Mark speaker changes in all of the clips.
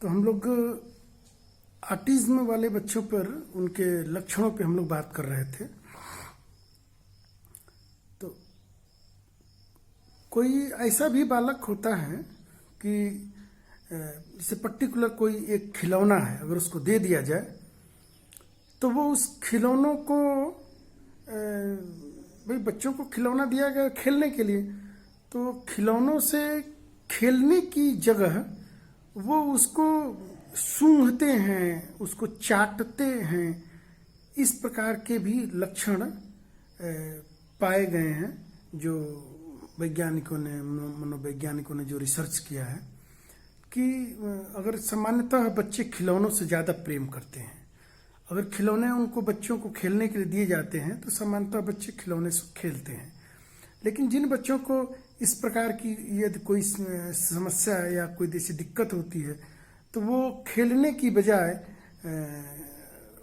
Speaker 1: तो हम लोग ऑटिज्म वाले बच्चों पर उनके लक्षणों पे हम लोग बात कर रहे थे। तो कोई ऐसा भी बालक होता है कि जैसे पर्टिकुलर कोई एक खिलौना है, अगर उसको दे दिया जाए तो वो उस खिलौनों को भाई बच्चों को खिलौना दिया गया खेलने के लिए, तो खिलौनों से खेलने की जगह वो उसको सूंघते हैं, उसको चाटते हैं। इस प्रकार के भी लक्षण पाए गए हैं जो वैज्ञानिकों ने, मनोवैज्ञानिकों ने जो रिसर्च किया है कि अगर सामान्यतः बच्चे खिलौनों से ज़्यादा प्रेम करते हैं। अगर खिलौने उनको बच्चों को खेलने के लिए दिए जाते हैं तो सामान्यतः बच्चे खिलौने से खेलते हैं। लेकिन जिन बच्चों को इस प्रकार की यदि कोई समस्या या कोई जैसी दिक्कत होती है तो वो खेलने की बजाय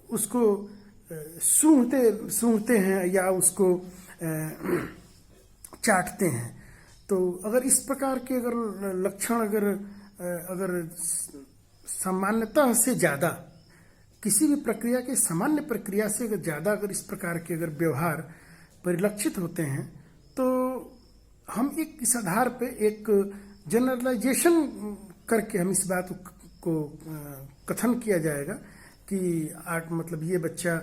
Speaker 1: उसको सूंघते हैं या उसको चाटते हैं। तो अगर इस प्रकार के अगर लक्षण अगर सामान्यतः से ज़्यादा किसी भी प्रक्रिया के सामान्य प्रक्रिया से अगर ज़्यादा अगर इस प्रकार के अगर व्यवहार परिलक्षित होते हैं तो हम इस आधार पे एक जनरलाइजेशन करके हम इस बात को कथन किया जाएगा कि मतलब ये बच्चा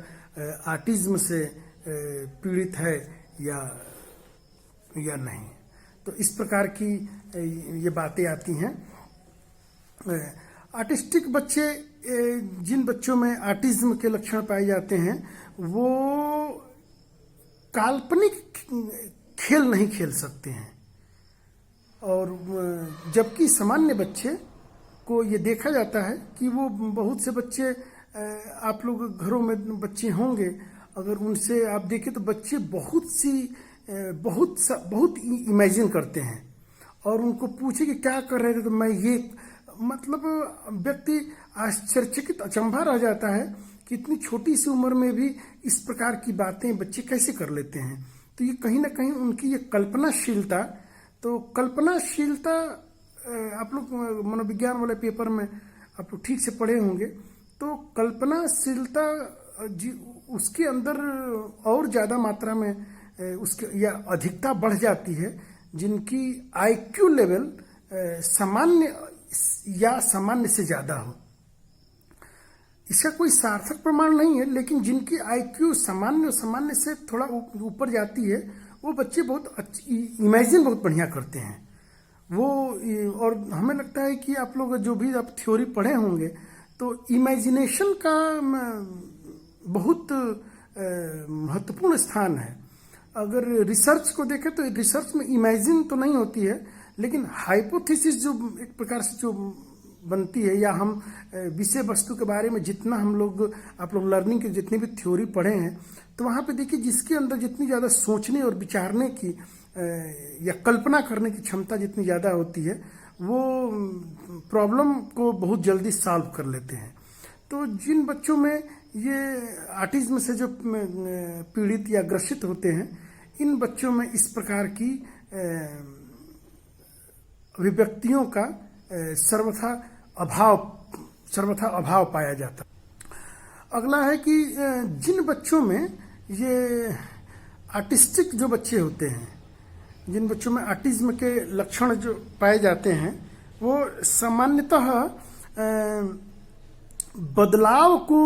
Speaker 1: ऑटिज्म से पीड़ित है या नहीं। तो इस प्रकार की ये बातें आती हैं। ऑटिस्टिक बच्चे, जिन बच्चों में ऑटिज्म के लक्षण पाए जाते हैं वो काल्पनिक खेल नहीं खेल सकते हैं, और जबकि सामान्य बच्चे को ये देखा जाता है कि वो बहुत से बच्चे, आप लोग घरों में बच्चे होंगे, अगर उनसे आप देखें तो बच्चे बहुत इमेजिन करते हैं, और उनको पूछे कि क्या कर रहे थे तो मैं ये, मतलब व्यक्ति आश्चर्यचकित अचंभा रह जाता है कि इतनी छोटी सी उम्र में भी इस प्रकार की बातें बच्चे कैसे कर लेते हैं। तो ये कहीं ना कहीं उनकी ये कल्पनाशीलता, तो कल्पनाशीलता आप लोग मनोविज्ञान वाले पेपर में आप लोग ठीक से पढ़े होंगे, तो कल्पनाशीलता उसके अंदर और ज़्यादा मात्रा में उसके या अधिकता बढ़ जाती है जिनकी आईक्यू लेवल सामान्य या सामान्य से ज़्यादा हो। इसका कोई सार्थक प्रमाण नहीं है, लेकिन जिनकी आईक्यू सामान्य से थोड़ा ऊपर जाती है वो बच्चे बहुत इमेजिन बहुत बढ़िया करते हैं वो। और हमें लगता है कि आप लोग जो भी आप थ्योरी पढ़े होंगे तो इमेजिनेशन का बहुत महत्वपूर्ण स्थान है। अगर रिसर्च को देखें तो रिसर्च में इमेजिन तो नहीं होती है, लेकिन हाइपोथेसिस जो एक प्रकार से जो बनती है, या हम विषय वस्तु के बारे में जितना हम लोग, आप लोग लर्निंग के जितनी भी थ्योरी पढ़े हैं, तो वहाँ पे देखिए जिसके अंदर जितनी ज़्यादा सोचने और विचारने की या कल्पना करने की क्षमता जितनी ज़्यादा होती है वो प्रॉब्लम को बहुत जल्दी सॉल्व कर लेते हैं। तो जिन बच्चों में ये ऑटिज्म से जो पीड़ित या ग्रसित होते हैं, इन बच्चों में इस प्रकार की अभिव्यक्तियों का सर्वथा अभाव पाया जाता। अगला है कि जिन बच्चों में ये ऑटिस्टिक जो बच्चे होते हैं, जिन बच्चों में ऑटिज्म के लक्षण जो पाए जाते हैं, वो सामान्यतः बदलाव को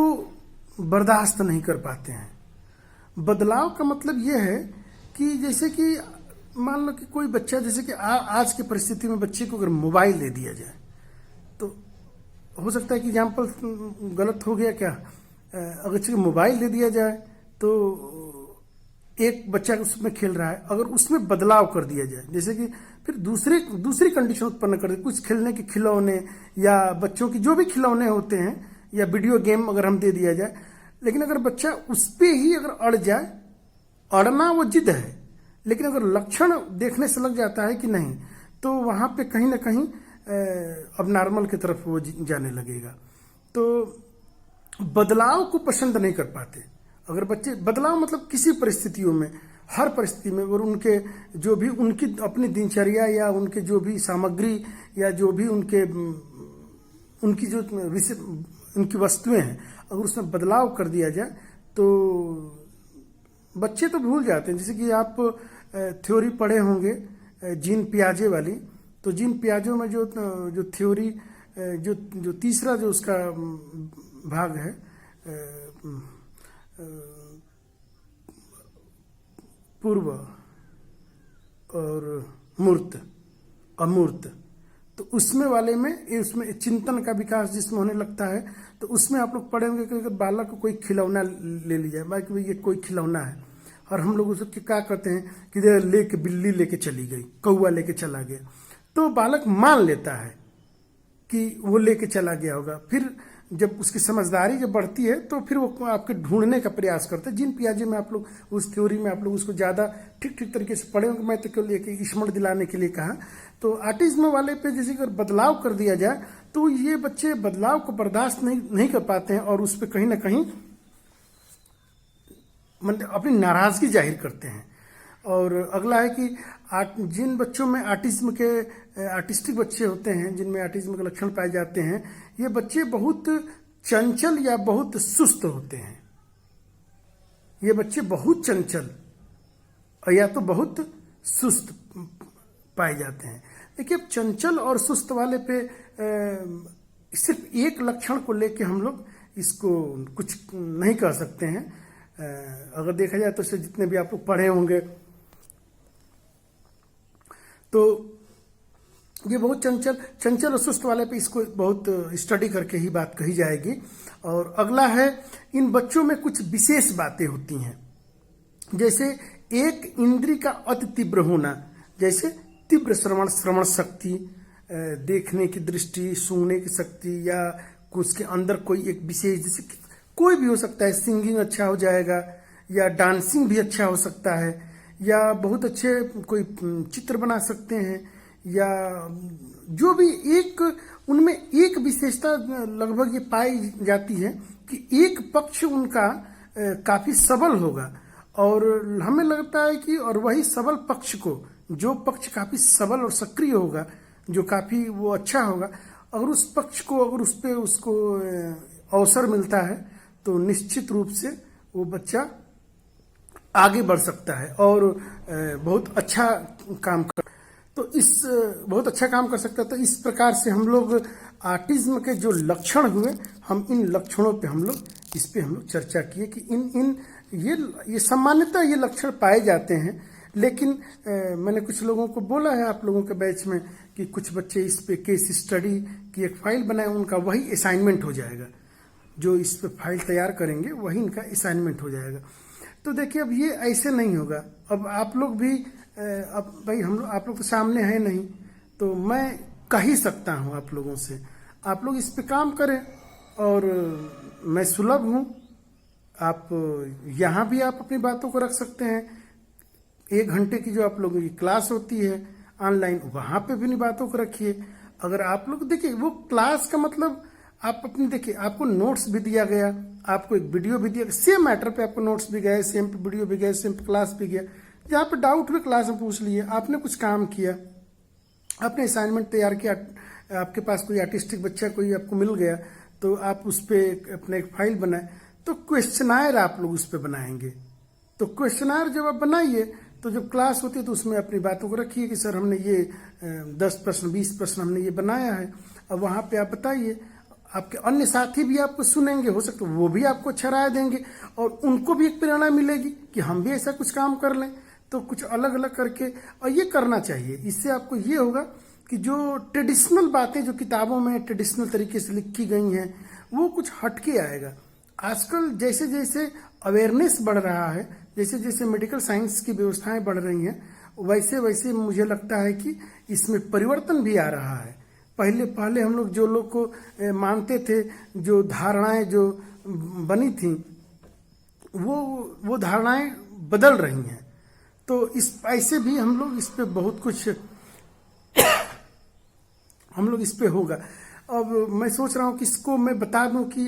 Speaker 1: बर्दाश्त नहीं कर पाते हैं। बदलाव का मतलब ये है कि जैसे कि मान लो कि कोई बच्चा, जैसे कि आज की परिस्थिति में बच्चे को अगर मोबाइल दे दिया जाए, तो हो सकता है कि एग्जाम्पल गलत हो गया क्या, अगर बच्चे को मोबाइल दे दिया जाए तो एक बच्चा उसमें खेल रहा है, अगर उसमें बदलाव कर दिया जाए, जैसे कि फिर दूसरी कंडीशन उत्पन्न कर दे, कुछ खेलने के खिलौने या बच्चों की जो भी खिलौने होते हैं या वीडियो गेम अगर हम दे दिया जाए, लेकिन अगर बच्चा उस पर ही अगर अड़ जाए, अड़ना वो जिद है, लेकिन अगर लक्षण देखने से लग जाता है कि नहीं, तो वहाँ पे कहीं ना कहीं अब नॉर्मल की तरफ वो जाने लगेगा। तो बदलाव को पसंद नहीं कर पाते। अगर बच्चे बदलाव मतलब किसी परिस्थितियों में, हर परिस्थिति में, और उनके जो भी उनकी अपनी दिनचर्या या उनके जो भी सामग्री या जो भी उनके उनकी जो विषय उनकी वस्तुएं हैं अगर उसमें बदलाव कर दिया जाए तो बच्चे तो भूल जाते हैं। जैसे कि आप थ्योरी पढ़े होंगे जीन पियाजे वाली, तो जीन पियाजो में जो थ्योरी जो तीसरा जो उसका भाग है पूर्व और मूर्त अमूर्त, तो उसमें वाले में उसमें चिंतन का विकास जिसमें होने लगता है, तो उसमें आप लोग पढ़े होंगे कि अगर बालक को कोई खिलौना ले लिया जाए, कि भाई ये कोई खिलौना है और हम लोग उसको क्या करते हैं कि लेके बिल्ली लेके चली गई, कौवा लेके चला गया, तो बालक मान लेता है कि वो लेके चला गया होगा। फिर जब उसकी समझदारी जब बढ़ती है तो फिर वो आपके ढूंढने का प्रयास करते हैं। जिन पियाजे में आप लोग उस थ्योरी में आप लोग उसको ज़्यादा ठीक तरीके से पढ़े होंगे, मैं तो केवल एक स्मरण दिलाने के लिए कहा। तो ऑटिज्म वाले पे जैसे अगर बदलाव कर दिया जाए तो ये बच्चे बदलाव को बर्दाश्त नहीं कर पाते हैं और उस पर कहीं ना कहीं अपनी नाराजगी जाहिर करते हैं। और अगला है कि जिन बच्चों में आर्टिस्टिक बच्चे होते हैं, जिनमें ऑटिज्म के लक्षण पाए जाते हैं, ये बच्चे बहुत चंचल या बहुत सुस्त होते हैं। ये बच्चे बहुत चंचल या तो बहुत सुस्त पाए जाते हैं। देखिए, अब चंचल और सुस्त वाले पे सिर्फ एक लक्षण को लेके हम लोग इसको कुछ नहीं कह सकते हैं। अगर देखा जाए तो जितने भी आप लोग पढ़े होंगे तो ये बहुत चंचल और सुस्त वाले पे इसको बहुत स्टडी करके ही बात कही जाएगी। और अगला है, इन बच्चों में कुछ विशेष बातें होती हैं, जैसे एक इंद्री का अति तीव्र होना, जैसे तीव्र श्रवण शक्ति, देखने की दृष्टि, सूंघने की शक्ति, या उसके अंदर कोई एक विशेष, जैसे कोई भी हो सकता है, सिंगिंग अच्छा हो जाएगा या डांसिंग भी अच्छा हो सकता है, या बहुत अच्छे कोई चित्र बना सकते हैं, या जो भी एक उनमें एक विशेषता लगभग ये पाई जाती है कि एक पक्ष उनका काफी सबल होगा। और हमें लगता है कि और वही सबल पक्ष को, जो पक्ष काफी सबल और सक्रिय होगा, जो काफी वो अच्छा होगा, अगर उस पक्ष को अगर उस पे उसको अवसर मिलता है तो निश्चित रूप से वो बच्चा आगे बढ़ सकता है और बहुत अच्छा काम कर सकता है। तो इस प्रकार से हम लोग ऑटिज्म के जो लक्षण हुए, हम इन लक्षणों पे हम लोग चर्चा किए कि इन ये सामान्यतः ये लक्षण पाए जाते हैं। लेकिन मैंने कुछ लोगों को बोला है आप लोगों के बैच में कि कुछ बच्चे इस पे केस स्टडी की एक फाइल बनाए, उनका वही असाइनमेंट हो जाएगा, जो इस पे फाइल तैयार करेंगे वही इनका असाइनमेंट हो जाएगा। तो देखिए, अब ये ऐसे नहीं होगा। अब आप लोग भी अब भाई आप लोग तो सामने है नहीं, तो मैं कह ही सकता हूँ आप लोगों से, आप लोग इस पे काम करें। और मैं सुलभ हूँ, आप यहाँ भी आप अपनी बातों को रख सकते हैं। 1 घंटे की जो आप लोगों की क्लास होती है ऑनलाइन, वहाँ पे भी अपनी बातों को रखिए। अगर आप लोग देखिए, वो क्लास का मतलब आप अपनी देखिए, आपको नोट्स भी दिया गया, आपको एक वीडियो भी दिया, सेम मैटर पे आपको नोट्स भी गए, सेम पे वीडियो भी गए, सेम पे क्लास भी गया। जहाँ पे डाउट हुए क्लास में पूछ लिए, आपने कुछ काम किया, आपने असाइनमेंट तैयार किया, आपके पास कोई आर्टिस्टिक बच्चा कोई आपको मिल गया तो आप उस पर अपने एक फाइल बनाए, तो क्वेश्चनायर आप लोग उस पर बनाएंगे। तो क्वेश्चनायर जब आप बनाइए तो जब क्लास होती है तो उसमें अपनी बातों को रखिए कि सर हमने ये 10 प्रश्न 20 प्रश्न हमने ये बनाया है। अब वहाँ पे आप बताइए, आपके अन्य साथी भी आपको सुनेंगे, हो सकता है वो भी आपको अच्छा राय देंगे और उनको भी एक प्रेरणा मिलेगी कि हम भी ऐसा कुछ काम कर लें। तो कुछ अलग अलग करके, और ये करना चाहिए। इससे आपको ये होगा कि जो ट्रेडिशनल बातें जो किताबों में ट्रेडिशनल तरीके से लिखी गई हैं वो कुछ हटके आएगा। आजकल जैसे जैसे अवेयरनेस बढ़ रहा है, जैसे जैसे मेडिकल साइंस की व्यवस्थाएं बढ़ रही हैं, वैसे वैसे मुझे लगता है कि इसमें परिवर्तन भी आ रहा है। पहले हम लोग जो लोग को मानते थे, जो धारणाएं जो बनी थी वो धारणाएं बदल रही हैं। तो इस ऐसे भी हम लोग इस पे बहुत कुछ हम लोग इस पे होगा। अब मैं सोच रहा हूँ कि इसको मैं बता दूं कि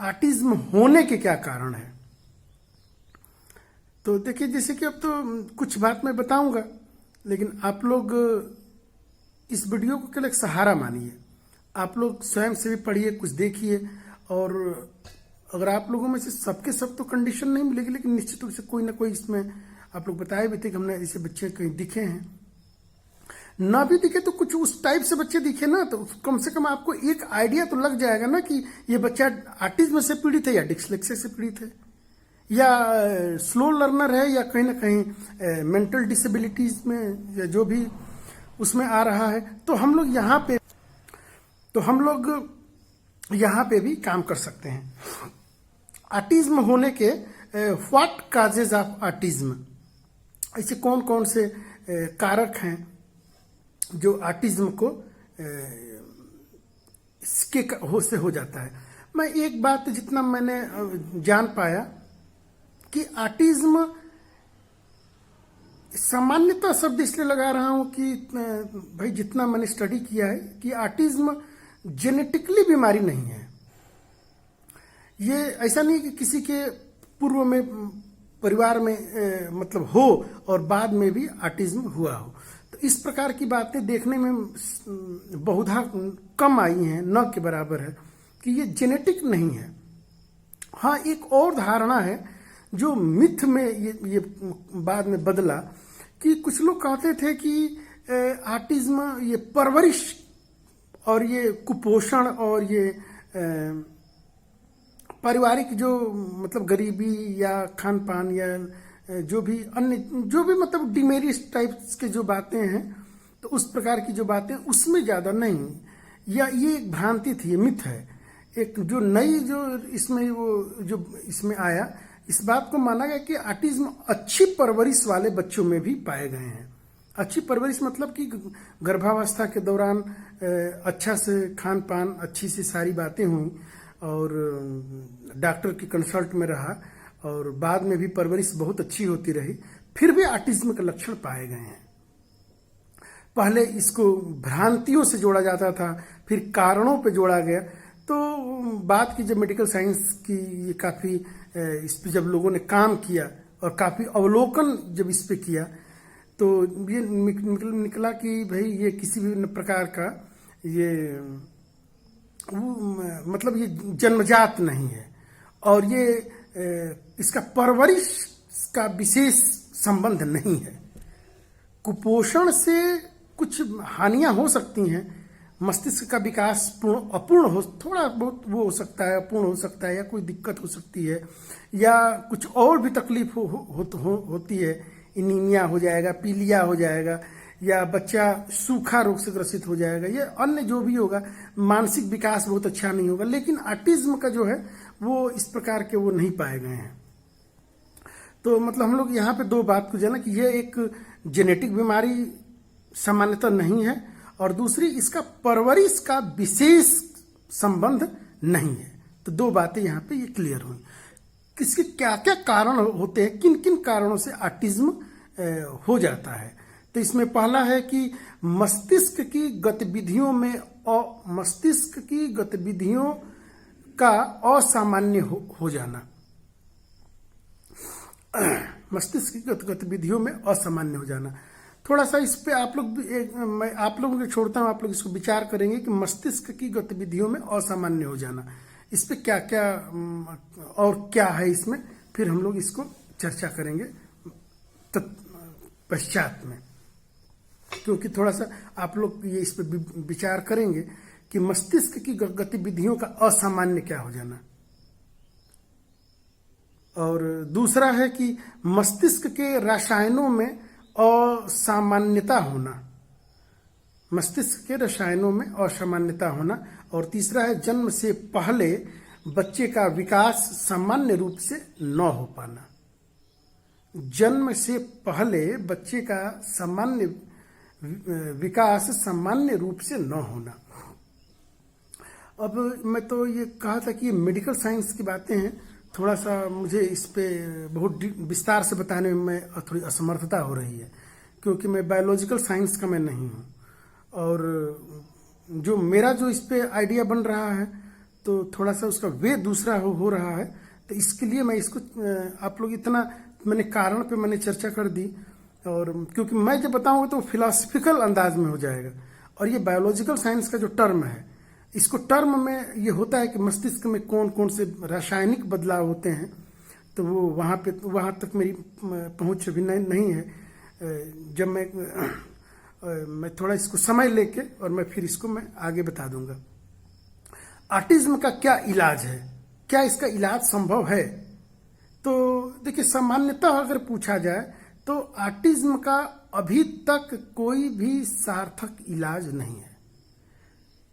Speaker 1: ऑटिज्म होने के क्या कारण है। तो देखिए, जैसे कि अब तो कुछ बात मैं बताऊंगा, लेकिन आप लोग इस वीडियो को केवल एक सहारा मानिए। आप लोग स्वयं से भी पढ़िए, कुछ देखिए, और अगर आप लोगों में से सबके सब तो कंडीशन नहीं मिलेगी, लेकिन निश्चित रूप से कोई ना कोई इसमें आप लोग बताए भी थे कि हमने ऐसे बच्चे कहीं दिखे हैं। ना भी दिखे तो कुछ उस टाइप से बच्चे दिखे ना, तो कम से कम आपको एक आइडिया तो लग जाएगा ना कि ये बच्चा ऑटिज्म से पीड़ित है या डिस्लेक्सिया से पीड़ित है, या स्लो लर्नर है, या कहीं ना कहीं मेंटल डिसेबिलिटीज में या जो भी उसमें आ रहा है। तो हम लोग यहाँ पे भी काम कर सकते हैं। ऑटिज्म होने के व्हाट काजेज ऑफ ऑटिज्म, ऐसे कौन कौन से कारक हैं जो ऑटिज्म को इसके से हो जाता है। मैं एक बात जितना मैंने जान पाया कि ऑटिज्म, सामान्यतः शब्द इसलिए लगा रहा हूं कि भाई जितना मैंने स्टडी किया है कि ऑटिज्म जेनेटिकली बीमारी नहीं है। ये ऐसा नहीं कि किसी के पूर्व में परिवार में मतलब हो और बाद में भी ऑटिज्म हुआ हो। तो इस प्रकार की बातें देखने में बहुधा कम आई हैं, न के बराबर है कि ये जेनेटिक नहीं है। हाँ, एक और धारणा है जो मिथ में ये बाद में बदला कि कुछ लोग कहते थे कि ऑटिज्म ये परवरिश और ये कुपोषण और ये पारिवारिक जो मतलब गरीबी या खान पान या जो भी अन्य जो भी मतलब डिमेरियस टाइप्स के जो बातें हैं, तो उस प्रकार की जो बातें उसमें ज़्यादा नहीं, या ये एक भ्रांति थी, ये मिथ है। एक जो नई जो इसमें वो जो इसमें आया, इस बात को माना गया कि ऑटिज्म अच्छी परवरिश वाले बच्चों में भी पाए गए हैं। अच्छी परवरिश मतलब कि गर्भावस्था के दौरान अच्छा से खान पान, अच्छी सी सारी बातें हुई और डॉक्टर की कंसल्ट में रहा और बाद में भी परवरिश बहुत अच्छी होती रही, फिर भी ऑटिज्म के लक्षण पाए गए हैं। पहले इसको भ्रांतियों से जोड़ा जाता था, फिर कारणों पे जोड़ा गया। तो बात की जब मेडिकल साइंस की ये काफ़ी इस पे जब लोगों ने काम किया और काफ़ी अवलोकन जब इस पे किया, तो ये निकला कि भाई ये किसी भी प्रकार का ये मतलब ये जन्मजात नहीं है और ये इसका परवरिश का विशेष संबंध नहीं है। कुपोषण से कुछ हानियां हो सकती हैं, मस्तिष्क का विकास अपूर्ण हो, थोड़ा बहुत वो हो सकता है, अपूर्ण हो सकता है, या कोई दिक्कत हो सकती है, या कुछ और भी तकलीफ होती है, एनीमिया हो जाएगा, पीलिया हो जाएगा, या बच्चा सूखा रोग से ग्रसित हो जाएगा, या अन्य जो भी होगा, मानसिक विकास बहुत अच्छा नहीं होगा। लेकिन ऑटिज्म का जो है वो इस प्रकार के वो नहीं पाए गए हैं। तो मतलब हम लोग यहाँ पे दो बात को जाना कि ये एक जेनेटिक बीमारी सामान्यतः नहीं है, और दूसरी इसका परवरिश का विशेष संबंध नहीं है। तो दो बातें यहाँ पे ये क्लियर हुई। किसके क्या क्या कारण होते हैं, किन किन कारणों से ऑटिज्म हो जाता है। तो इसमें पहला है कि मस्तिष्क की गतिविधियों का असामान्य हो जाना। मस्तिष्क की गतिविधियों में असामान्य हो जाना। थोड़ा सा इस पे आप लोग मैं आप लोगों को छोड़ता हूँ, आप लोग इसको विचार करेंगे कि मस्तिष्क की गतिविधियों में असामान्य हो जाना, इस पे क्या क्या और क्या है इसमें, फिर हम लोग इसको चर्चा करेंगे पश्चात में, क्योंकि थोड़ा सा आप लोग ये इस पे विचार करेंगे कि मस्तिष्क की गतिविधियों का असामान्य क्या हो जाना। और दूसरा है कि मस्तिष्क के रसायनों में असामान्यता होना, मस्तिष्क के रसायनों में असामान्यता होना। और तीसरा है जन्म से पहले बच्चे का विकास सामान्य रूप से न हो पाना। जन्म से पहले बच्चे का सामान्य विकास सामान्य रूप से न होना। अब मैं तो ये कहा था कि ये मेडिकल साइंस की बातें हैं, थोड़ा सा मुझे इस पे बहुत विस्तार से बताने में मैं थोड़ी असमर्थता हो रही है, क्योंकि मैं बायोलॉजिकल साइंस का मैं नहीं हूँ, और जो मेरा जो इस पे आइडिया बन रहा है तो थोड़ा सा उसका वे दूसरा हो रहा है। तो इसके लिए मैं इसको आप लोग इतना मैंने कारण पे मैंने चर्चा कर दी, और क्योंकि मैं जब बताऊंगा तो फिलोसफिकल अंदाज में हो जाएगा, और ये बायोलॉजिकल साइंस का जो टर्म है इसको टर्म में ये होता है कि मस्तिष्क में कौन कौन से रासायनिक बदलाव होते हैं, तो वो वहाँ तक मेरी पहुँच अभी नहीं है। जब मैं थोड़ा इसको समय लेके और मैं फिर इसको मैं आगे बता दूंगा। ऑटिज्म का क्या इलाज है, क्या इसका इलाज संभव है? तो देखिए, सामान्यतः अगर पूछा जाए तो ऑटिज्म का अभी तक कोई भी सार्थक इलाज नहीं है।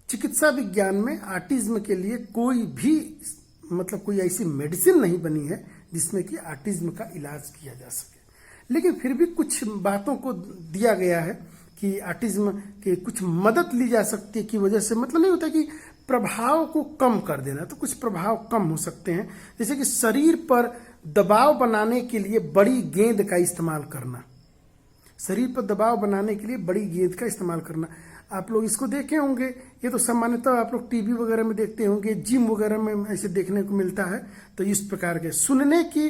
Speaker 1: चिकित्सा विज्ञान में ऑटिज्म के लिए कोई भी कोई ऐसी मेडिसिन नहीं बनी है जिसमें कि ऑटिज्म का इलाज किया जा सके। लेकिन फिर भी कुछ बातों को दिया गया है कि ऑटिज्म के कुछ मदद ली जा सकती है, की वजह से नहीं होता कि प्रभाव को कम कर देना, तो कुछ प्रभाव कम हो सकते हैं। जैसे कि शरीर पर दबाव बनाने के लिए बड़ी गेंद का इस्तेमाल करना, शरीर पर दबाव बनाने के लिए बड़ी गेंद का इस्तेमाल करना। आप लोग इसको देखे होंगे, ये तो सामान्यतः आप लोग टीवी वगैरह में देखते होंगे, जिम वगैरह में ऐसे देखने को मिलता है। तो इस प्रकार के सुनने की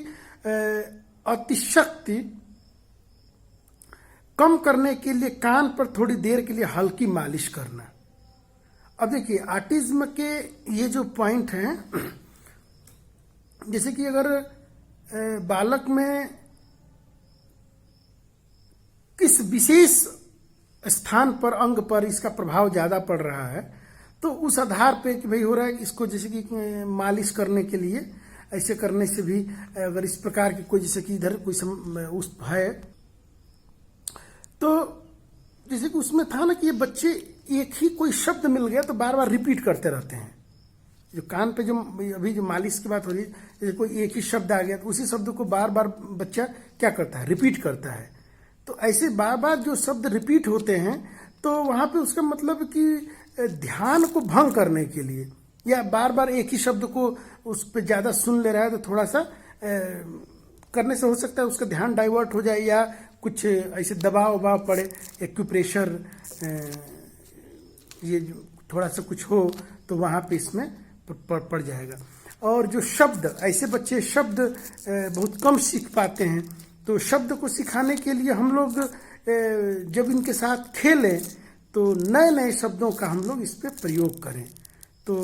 Speaker 1: अतिशक्ति कम करने के लिए कान पर थोड़ी देर के लिए हल्की मालिश करना। अब देखिए, ऑटिज्म के ये जो पॉइंट हैं, जैसे कि अगर बालक में किस विशेष स्थान पर, अंग पर इसका प्रभाव ज्यादा पड़ रहा है, तो उस आधार पे कि भाई हो रहा है, इसको जैसे कि मालिश करने के लिए ऐसे करने से भी, अगर इस प्रकार की कोई जैसे कि इधर कोई उस है, तो जैसे कि उसमें था ना कि ये बच्चे एक ही कोई शब्द मिल गया तो बार बार रिपीट करते रहते हैं। जो कान पे जो अभी जो मालिश की बात हो रही है, जैसे कोई एक ही शब्द आ गया तो उसी शब्द को बार बार बच्चा क्या करता है, रिपीट करता है। तो ऐसे बार बार जो शब्द रिपीट होते हैं, तो वहां पे उसका मतलब कि ध्यान को भंग करने के लिए, या बार बार एक ही शब्द को उस पर ज्यादा सुन ले रहा है, तो थोड़ा सा करने से हो सकता है उसका ध्यान डाइवर्ट हो जाए, या कुछ ऐसे दबाव वबाव पड़े, एक्यूप्रेशर, ये थोड़ा सा कुछ हो तो वहां पे इसमें पड़ जाएगा। और जो शब्द, ऐसे बच्चे शब्द बहुत कम सीख पाते हैं, तो शब्द को सिखाने के लिए हम लोग जब इनके साथ खेलें तो नए नए शब्दों का हम लोग इस पे प्रयोग करें, तो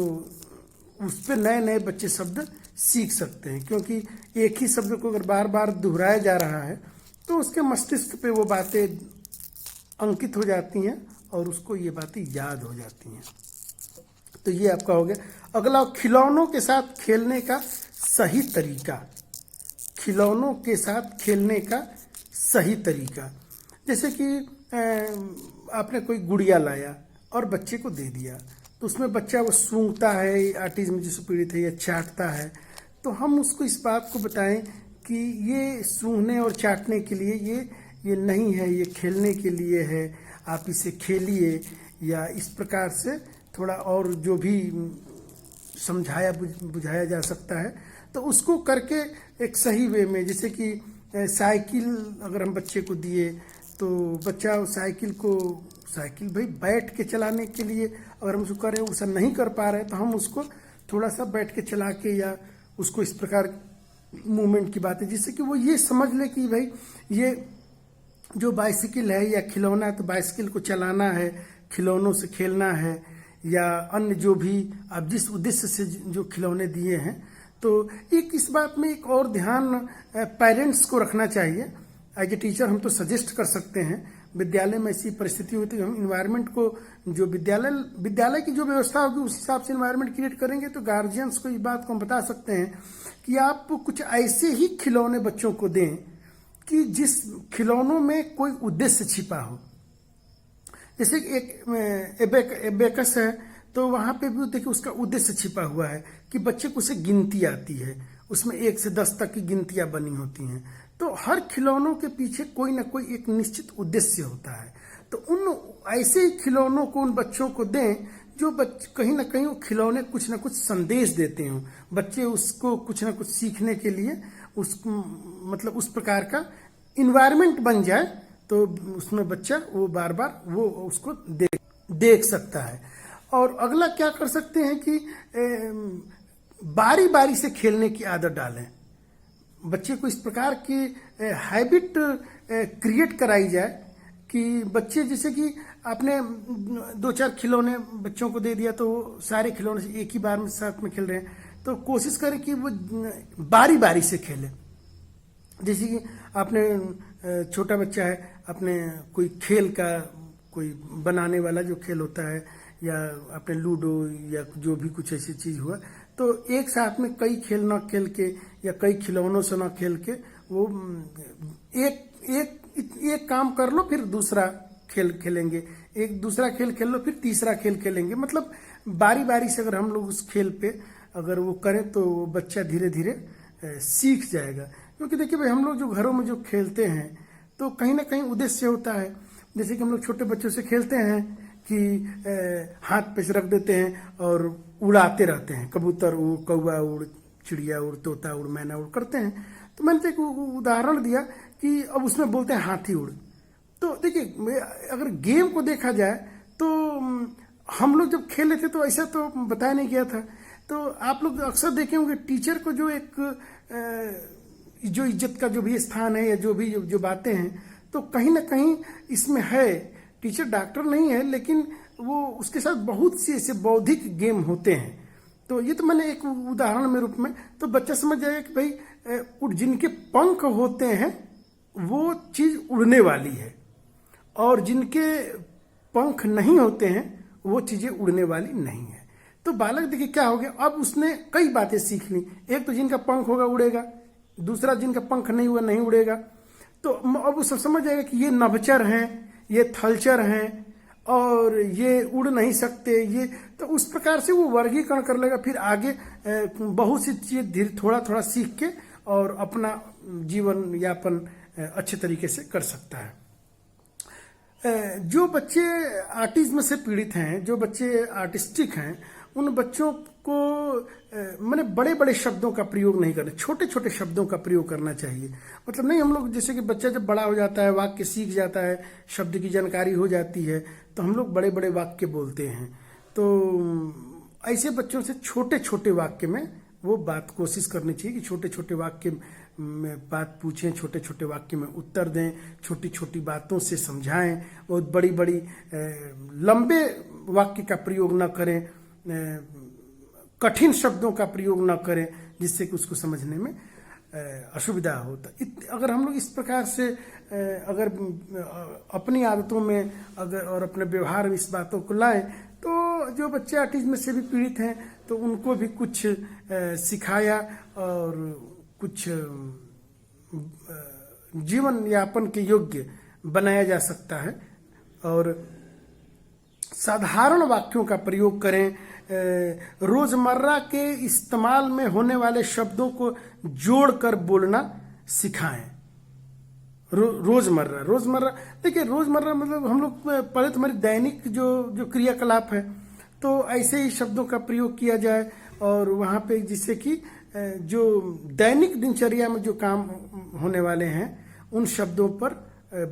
Speaker 1: उस पे नए नए बच्चे शब्द सीख सकते हैं। क्योंकि एक ही शब्द को अगर बार बार दोहराया जा रहा है तो उसके मस्तिष्क पे वो बातें अंकित हो जाती हैं और उसको ये बातें याद हो जाती हैं। तो ये आपका हो गया। अगला, खिलौनों के साथ खेलने का सही तरीका। खिलौनों के साथ खेलने का सही तरीका, जैसे कि आपने कोई गुड़िया लाया और बच्चे को दे दिया, तो उसमें बच्चा वो सूंघता है, ऑटिज्म जिससे पीड़ित है, या चाटता है, तो हम उसको इस बात को बताएं कि ये सूंघने और चाटने के लिए ये नहीं है, ये खेलने के लिए है, आप इसे खेलिए, या इस प्रकार से थोड़ा और जो भी समझाया बुझाया जा सकता है, तो उसको करके एक सही वे में, जैसे कि साइकिल अगर हम बच्चे को दिए तो बच्चा साइकिल भाई बैठ के चलाने के लिए अगर हम उसको करें, उसे नहीं कर पा रहे, तो हम उसको थोड़ा सा बैठ के चला के, या उसको इस प्रकार मूवमेंट की बात है, जिससे कि वो ये समझ ले कि भाई ये जो बाइसिकल है या खिलौना है, तो बाइसिकल को चलाना है, खिलौनों से खेलना है, या अन्य जो भी आप जिस उद्देश्य से जो खिलौने दिए हैं। तो एक इस बात में एक और ध्यान पेरेंट्स को रखना चाहिए। एज ए टीचर हम तो सजेस्ट कर सकते हैं, विद्यालय में ऐसी परिस्थिति होती है, हम इन्वायरमेंट को, जो विद्यालय की जो व्यवस्था होगी उस हिसाब से इन्वायरमेंट क्रिएट करेंगे। तो गार्जियंस को इस बात को हम बता सकते हैं कि आप कुछ ऐसे ही खिलौने बच्चों को दें कि जिस खिलौनों में कोई उद्देश्य छिपा हो। जैसे एक एबेकस है, तो वहां पे भी देखिए उसका उद्देश्य छिपा हुआ है कि बच्चे को उसे गिनती आती है, उसमें 1 से 10 तक की गिनतियां बनी होती हैं। तो हर खिलौनों के पीछे कोई ना कोई एक निश्चित उद्देश्य होता है। तो उन ऐसे ही खिलौनों को उन बच्चों को दें जो कहीं ना कहीं वो खिलौने कुछ ना कुछ संदेश देते हो, बच्चे उसको कुछ ना कुछ सीखने के लिए उस प्रकार का इन्वायरमेंट बन जाए, तो उसमें बच्चा वो बार बार वो उसको देख सकता है। और अगला क्या कर सकते हैं कि बारी बारी से खेलने की आदत डालें, बच्चे को इस प्रकार की हैबिट क्रिएट कराई जाए कि बच्चे जैसे कि आपने दो चार खिलौने बच्चों को दे दिया तो वो सारे खिलौने से एक ही बार में साथ में खेल रहे हैं, तो कोशिश करें कि वो बारी बारी से खेलें। जैसे कि आपने छोटा बच्चा है, अपने कोई खेल का कोई बनाने वाला जो खेल होता है, या अपने लूडो या जो भी कुछ ऐसी चीज हुआ, तो एक साथ में कई खेल ना खेल के या कई खिलौनों से ना खेल के वो एक एक एक काम कर लो, फिर दूसरा खेल खेलेंगे, एक दूसरा खेल खेल लो, फिर तीसरा खेल खेलेंगे। मतलब बारी बारी से अगर हम लोग उस खेल पे अगर वो करें तो बच्चा धीरे धीरे सीख जाएगा। क्योंकि देखिए भाई, हम लोग जो घरों में जो खेलते हैं तो कहीं ना कहीं उद्देश्य होता है। जैसे कि हम लोग छोटे बच्चों से खेलते हैं कि हाथ पे से रख देते हैं और उड़ाते रहते हैं, कबूतर उड़, कौवा उड़, चिड़िया उड़, तोता उड़, मैना उड़ करते हैं। तो मैंने तो एक उदाहरण दिया कि अब उसमें बोलते हैं हाथी उड़। तो देखिए, अगर गेम को देखा जाए तो हम लोग जब खेले थे तो ऐसा तो बताया नहीं गया था। तो आप लोग अक्सर देखे होंगे टीचर को जो एक जो इज्जत का जो भी स्थान है या जो भी जो बातें हैं, तो कहीं ना कहीं इसमें है। टीचर डॉक्टर नहीं है, लेकिन वो उसके साथ बहुत सी ऐसे बौद्धिक गेम होते हैं। तो ये तो मैंने एक उदाहरण में रूप में, तो बच्चा समझ जाएगा कि भाई जिनके पंख होते हैं वो चीज उड़ने वाली है, और जिनके पंख नहीं होते हैं वो चीजें उड़ने वाली नहीं है। तो बालक देखिए क्या हो गया, अब उसने कई बातें सीख ली। एक तो जिनका पंख होगा उड़ेगा, दूसरा जिनका पंख नहीं हुआ नहीं उड़ेगा। तो अब वो सब समझ जाएगा कि ये नभचर हैं, ये थलचर हैं, और ये उड़ नहीं सकते ये। तो उस प्रकार से वो वर्गीकरण कर लेगा, फिर आगे बहुत सी चीज धीरे थोड़ा थोड़ा सीख के और अपना जीवन यापन अच्छे तरीके से कर सकता है। जो बच्चे आर्टिज्म से पीड़ित हैं, जो बच्चे आर्टिस्टिक हैं, उन बच्चों को मैंने बड़े बड़े शब्दों का प्रयोग नहीं करना, छोटे छोटे शब्दों का प्रयोग करना चाहिए। मतलब नहीं, हम लोग जैसे कि बच्चा जब बड़ा हो जाता है, वाक्य सीख जाता है, शब्द की जानकारी हो जाती है, तो हम लोग बड़े बड़े वाक्य बोलते हैं। तो ऐसे बच्चों से छोटे छोटे वाक्य में वो बात कोशिश करनी चाहिए कि छोटे छोटे वाक्य में बात पूछें, छोटे छोटे वाक्य में उत्तर दें, छोटी छोटी बातों से समझाएं। बहुत बड़ी बड़ी लंबे वाक्य का प्रयोग न करें, कठिन शब्दों का प्रयोग न करें, जिससे कि उसको समझने में असुविधा होता। अगर हम लोग इस प्रकार से अगर अपनी आदतों में अगर और अपने व्यवहार में इस बातों को लाएं, तो जो बच्चे ऑटिज्म से भी पीड़ित हैं तो उनको भी कुछ सिखाया और कुछ जीवन यापन के योग्य बनाया जा सकता है। और साधारण वाक्यों का प्रयोग करें, रोजमर्रा के इस्तेमाल में होने वाले शब्दों को जोड़कर बोलना सिखाएं। रोजमर्रा देखिए, रोजमर्रा मतलब हम लोग पहले तो हमारी दैनिक जो क्रियाकलाप है, तो ऐसे ही शब्दों का प्रयोग किया जाए, और वहां पे जिससे कि जो दैनिक दिनचर्या में जो काम होने वाले हैं उन शब्दों पर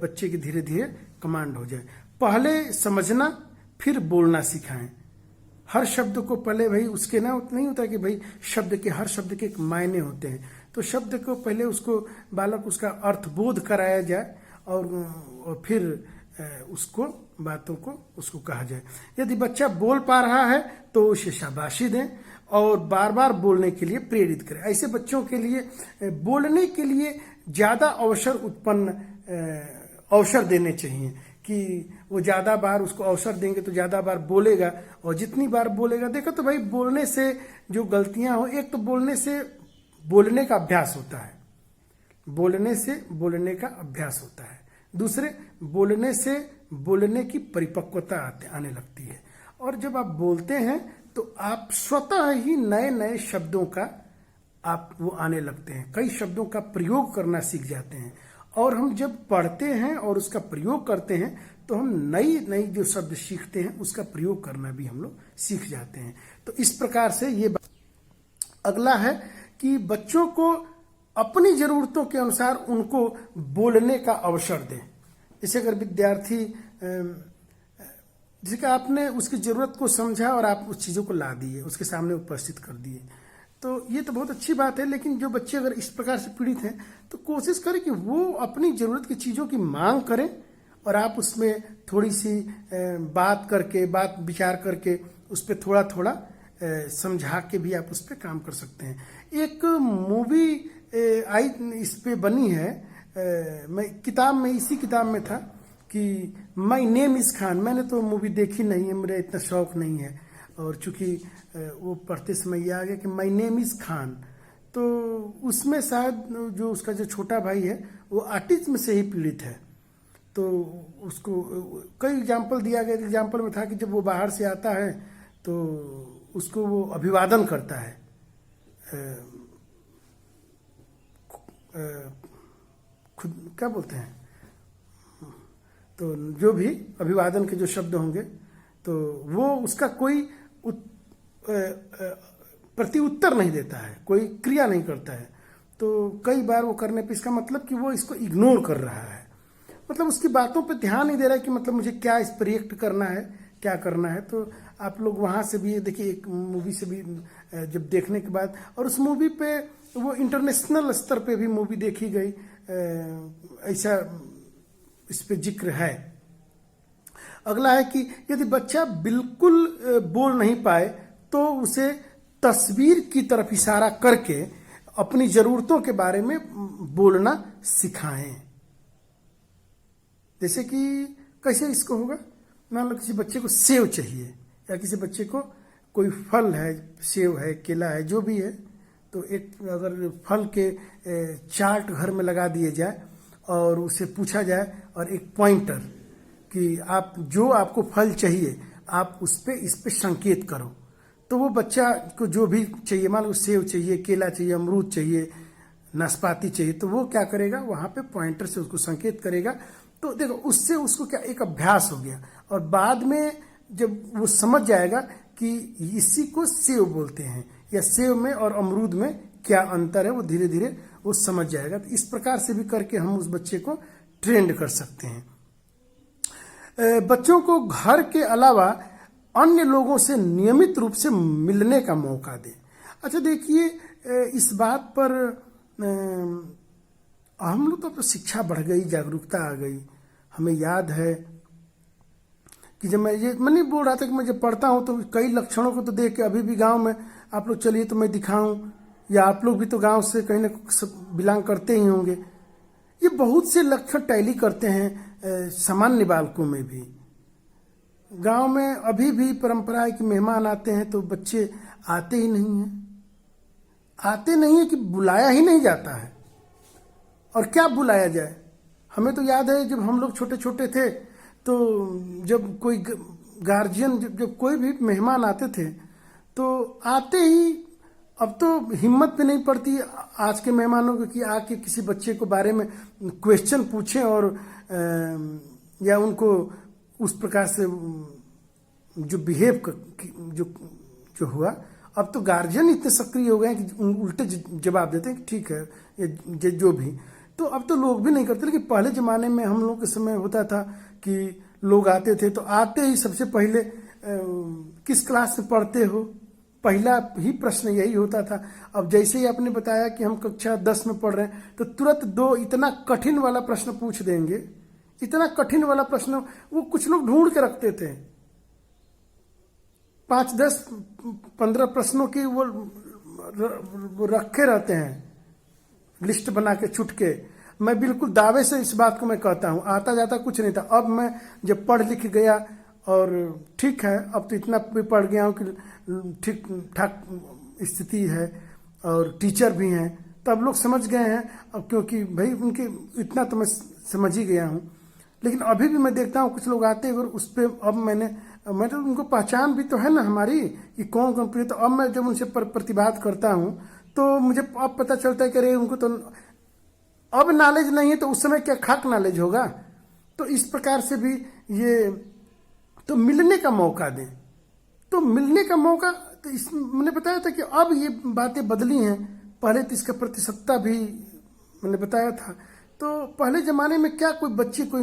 Speaker 1: बच्चे की धीरे धीरे कमांड हो जाए। पहले समझना फिर बोलना सिखाएं। हर शब्द को पहले भाई उसके ना नहीं होता कि भाई शब्द के हर शब्द के एक मायने होते हैं, तो शब्द को पहले उसको बालक उसका अर्थबोध कराया जाए और फिर उसको बातों को उसको कहा जाए। यदि बच्चा बोल पा रहा है तो उसे शाबाशी दें और बार बार बोलने के लिए प्रेरित करें। ऐसे बच्चों के लिए बोलने के लिए ज्यादा अवसर देने चाहिए कि वो ज्यादा बार उसको अवसर देंगे तो ज्यादा बार बोलेगा, और जितनी बार बोलेगा, देखो तो भाई बोलने से जो गलतियां हो, एक तो बोलने से बोलने का अभ्यास होता है, बोलने से बोलने का अभ्यास होता है। दूसरे, बोलने से बोलने की परिपक्वता आने लगती है, और जब आप बोलते हैं तो आप स्वतः ही नए नए शब्दों का आप वो आने लगते हैं, कई शब्दों का प्रयोग करना सीख जाते हैं। और हम जब पढ़ते हैं और उसका प्रयोग करते हैं तो हम नई नई जो शब्द सीखते हैं उसका प्रयोग करना भी हम लोग सीख जाते हैं। तो इस प्रकार से ये अगला है कि बच्चों को अपनी जरूरतों के अनुसार उनको बोलने का अवसर दें। जैसे अगर विद्यार्थी जैसे कि आपने उसकी जरूरत को समझा और आप उस चीजों को ला दिए, उसके सामने उपस्थित कर दिए, तो ये तो बहुत अच्छी बात है। लेकिन जो बच्चे अगर इस प्रकार से पीड़ित हैं तो कोशिश करें कि वो अपनी जरूरत की चीजों की मांग करें और आप उसमें थोड़ी सी बात करके, बात विचार करके उस पर थोड़ा थोड़ा समझा के भी आप उस पर काम कर सकते हैं। एक मूवी आई इस पे बनी है, मैं इसी किताब में था कि माई नेम इज़ खान। मैंने तो मूवी देखी नहीं है, मेरा इतना शौक नहीं है, और चूंकि वो पढ़ते समय ये आ गया कि माई नेम इज़ खान, तो उसमें शायद जो उसका जो छोटा भाई है वो ऑटिज्म से ही पीड़ित है। तो उसको कई एग्जाम्पल दिया गया। एग्जाम्पल में था कि जब वो बाहर से आता है तो उसको वो अभिवादन करता है, खुद क्या बोलते हैं, तो जो भी अभिवादन के जो शब्द होंगे तो वो उसका कोई प्रति उत्तर नहीं देता है, कोई क्रिया नहीं करता है। तो कई बार वो करने पे इसका मतलब कि वो इसको इग्नोर कर रहा है, मतलब उसकी बातों पे ध्यान नहीं दे रहा है कि मतलब मुझे क्या इस पर रिएक्ट करना है, क्या करना है। तो आप लोग वहाँ से भी देखिए, एक मूवी से भी जब देखने के बाद, और उस मूवी पे वो इंटरनेशनल स्तर पे भी मूवी देखी गई, ऐसा इस पे जिक्र है। अगला है कि यदि बच्चा बिल्कुल बोल नहीं पाए तो उसे तस्वीर की तरफ इशारा करके अपनी ज़रूरतों के बारे में बोलना सिखाएं। जैसे कि कैसे इसको होगा, मान लो किसी बच्चे को सेव चाहिए, या किसी बच्चे को कोई फल है, सेव है, केला है, जो भी है, तो एक अगर फल के चार्ट घर में लगा दिए जाए और उसे पूछा जाए, और एक पॉइंटर कि आप जो आपको फल चाहिए आप उस पे इस पे संकेत करो, तो वो बच्चा को जो भी चाहिए, मान लो सेव चाहिए, केला चाहिए, अमरूद चाहिए, नाशपाती चाहिए, तो वो क्या करेगा, वहाँ पे पॉइंटर से उसको संकेत करेगा। तो देखो उससे उसको क्या एक अभ्यास हो गया, और बाद में जब वो समझ जाएगा कि इसी को सेव बोलते हैं, या सेव में और अमरूद में क्या अंतर है, वो धीरे धीरे वो समझ जाएगा। तो इस प्रकार से भी करके हम उस बच्चे को ट्रेंड कर सकते हैं। बच्चों को घर के अलावा अन्य लोगों से नियमित रूप से मिलने का मौका दें। अच्छा देखिए, इस बात पर हम लोग तो शिक्षा बढ़ गई, जागरूकता आ गई। हमें याद है कि जब मैं नहीं बोल रहा था कि मैं जब पढ़ता हूँ तो कई लक्षणों को तो देख के, अभी भी गांव में आप लोग चलिए तो मैं दिखाऊं, या आप लोग भी तो गांव से कहीं ना बिलोंग करते ही होंगे, ये बहुत से लक्षण टैली करते हैं सामान्य बालकों में भी। गांव में अभी भी परंपरा है कि मेहमान आते हैं तो बच्चे आते ही नहीं हैं, आते नहीं है कि बुलाया ही नहीं जाता है, और क्या बुलाया जाए। हमें तो याद है जब हम लोग छोटे छोटे थे तो जब कोई गार्जियन, जब कोई भी मेहमान आते थे तो आते ही, अब तो हिम्मत भी नहीं पड़ती आज के मेहमानों को कि आके किसी बच्चे को बारे में क्वेश्चन पूछें, और या उनको उस प्रकार से जो बिहेव जो हुआ। अब तो गार्जियन इतने सक्रिय हो गए हैं कि उल्टे जवाब देते हैं कि ठीक है, ये जो भी। तो अब तो लोग भी नहीं करते, लेकिन पहले ज़माने में हम लोग के समय होता था कि लोग आते थे तो आते ही सबसे पहले किस क्लास में पढ़ते हो, पहला ही प्रश्न यही होता था। अब जैसे ही आपने बताया कि हम कक्षा 10 में पढ़ रहे हैं तो तुरंत दो इतना कठिन वाला प्रश्न पूछ देंगे, इतना कठिन वाला प्रश्न वो कुछ लोग ढूंढ के रखते थे। 5, 10, 15 प्रश्नों की वो रखे रहते हैं, लिस्ट बना के चुटके। मैं बिल्कुल दावे से इस बात को मैं कहता हूँ, आता जाता कुछ नहीं था। अब मैं जब पढ़ लिख गया, और ठीक है अब तो इतना भी पढ़ गया हूँ कि ठीक ठाक स्थिति है, और टीचर भी हैं, तो अब लोग समझ गए हैं। अब क्योंकि भाई उनके इतना तो मैं समझ ही गया हूँ, लेकिन अभी भी मैं देखता हूँ कुछ लोग आते हैं और उस पर अब मैं तो उनको पहचान भी तो है ना हमारी कि कौन कौन प्रिय। तो अब मैं जब उनसे प्रतिबाद करता हूँ तो मुझे अब पता चलता है कि अरे उनको तो अब नॉलेज नहीं है, तो उस समय क्या खाक नॉलेज होगा। तो इस प्रकार से भी ये तो मिलने का मौका दें, तो मिलने का मौका। तो इस मैंने बताया था कि अब ये बातें बदली हैं, पहले तो इसका प्रतिशतता भी मैंने बताया था। तो पहले ज़माने में क्या कोई बच्चा कोई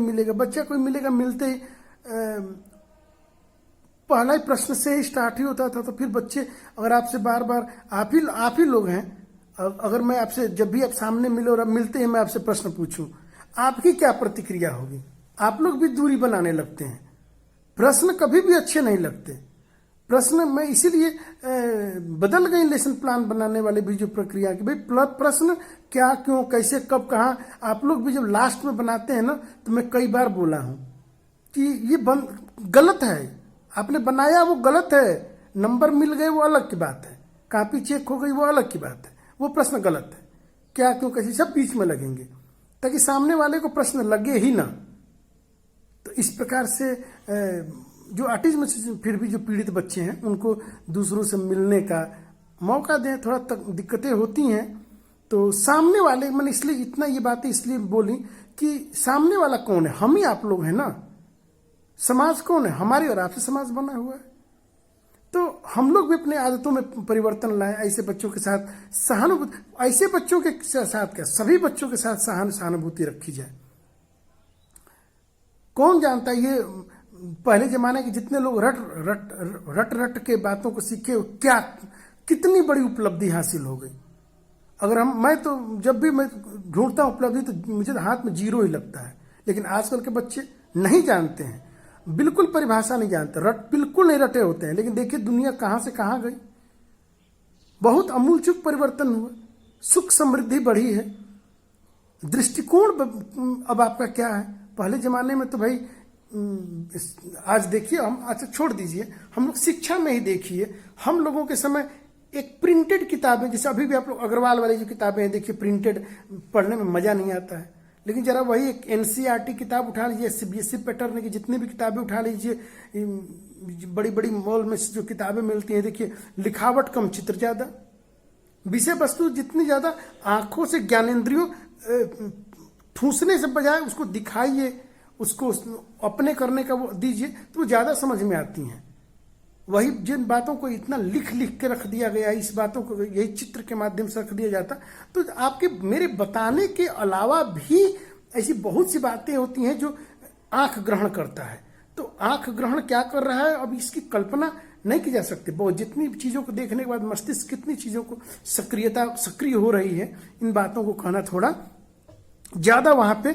Speaker 1: मिलेगा, मिलते ही पहला ही प्रश्न से ही स्टार्ट ही होता था। तो फिर बच्चे अगर आपसे बार बार आप ही लोग हैं, अगर मैं आपसे जब भी आप सामने मिले और आप मिलते ही मैं आपसे प्रश्न पूछूं, आपकी क्या प्रतिक्रिया होगी? आप लोग भी दूरी बनाने लगते हैं। प्रश्न कभी भी अच्छे नहीं लगते। प्रश्न मैं इसीलिए बदल गई लेसन प्लान बनाने वाले भी जो प्रक्रिया की, भाई प्रश्न क्या, क्यों, कैसे, कब, कहाँ। आप लोग भी जब लास्ट में बनाते हैं ना, तो मैं कई बार बोला हूं कि ये गलत है, आपने बनाया वो गलत है। नंबर मिल गए वो अलग की बात है, कॉपी चेक हो गई वो अलग की बात है, वो प्रश्न गलत है। क्या, क्यों, कैसे सब बीच में लगेंगे, ताकि सामने वाले को प्रश्न लगे ही ना। तो इस प्रकार से जो ऑटिज्म से फिर भी जो पीड़ित बच्चे हैं, उनको दूसरों से मिलने का मौका दें। थोड़ा दिक्कतें होती हैं तो सामने वाले, मैंने इसलिए इतना ये बातें इसलिए बोली कि सामने वाला कौन है, हम ही आप लोग हैं ना। समाज कौन है, हमारी और आपसे समाज बना हुआ है। तो हम लोग भी अपने आदतों में परिवर्तन लाएं। ऐसे बच्चों के साथ सहानुभूति, ऐसे बच्चों के साथ क्या, सभी बच्चों के साथ सहानुभूति रखी जाए। कौन जानता है, ये पहले जमाने के जितने लोग रट के बातों को सीखे, क्या कितनी बड़ी उपलब्धि हासिल हो गई। अगर मैं तो जब भी मैं ढूंढता हूं उपलब्धि, तो मुझे हाथ में 0 ही लगता है। लेकिन आजकल के बच्चे नहीं जानते हैं, बिल्कुल परिभाषा नहीं जानते, बिल्कुल नहीं रटे होते हैं। लेकिन देखिए दुनिया कहां से कहां गई, बहुत अमूलचूल परिवर्तन हुआ, सुख समृद्धि बढ़ी है। दृष्टिकोण अब आपका क्या है। पहले जमाने में तो भाई आज देखिए, हम अच्छा छोड़ दीजिए, हम लोग शिक्षा में ही देखिए, हम लोगों के समय एक प्रिंटेड किताबें, जैसे अभी भी आप लोग अग्रवाल वाली जो किताबें हैं देखिए, प्रिंटेड पढ़ने में मजा नहीं आता है। लेकिन जरा वही एक एनसीईआरटी किताब उठा लीजिए, सीबीएसई पैटर्न की जितनी भी किताबें उठा लीजिए, बड़ी बड़ी मॉल में जो किताबें मिलती हैं, देखिए लिखावट कम, चित्र ज्यादा, विषय वस्तु जितनी ज्यादा, आंखों से ज्ञानेंद्रियों ठूसने से बजाय उसको दिखाइए, उसको अपने करने का वो दीजिए, तो वो ज्यादा समझ में आती हैं। वही जिन बातों को इतना लिख के रख दिया गया, इस बातों को यही चित्र के माध्यम से रख दिया जाता, तो आपके मेरे बताने के अलावा भी ऐसी बहुत सी बातें होती हैं जो आंख ग्रहण करता है। तो आंख ग्रहण क्या कर रहा है, अब इसकी कल्पना नहीं की जा सकती। बहुत जितनी चीजों को देखने के बाद मस्तिष्क कितनी चीजों को सक्रिय हो रही है, इन बातों को कहना थोड़ा ज्यादा, वहां पे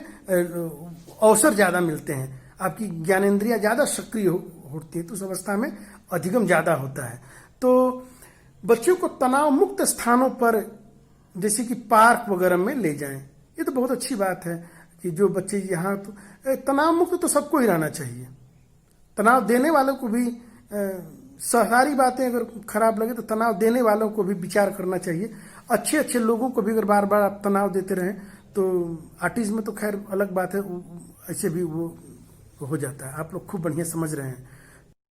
Speaker 1: अवसर ज्यादा मिलते हैं, आपकी ज्ञानेंद्रियां ज्यादा सक्रिय होती है, तो उस अवस्था में अधिगम ज्यादा होता है। तो बच्चों को तनाव मुक्त स्थानों पर, जैसे कि पार्क वगैरह में ले जाएं। ये तो बहुत अच्छी बात है कि जो बच्चे यहाँ, तो तनाव मुक्त तो सबको ही रहना चाहिए। तनाव देने वालों को भी, सारी बातें अगर खराब लगे तो तनाव देने वालों को भी विचार करना चाहिए। अच्छे अच्छे लोगों को भी अगर बार बार आप तनाव देते रहें तो ऑटिज्म में तो खैर अलग बात है, ऐसे भी वो हो जाता है। आप लोग खूब बढ़िया समझ रहे हैं।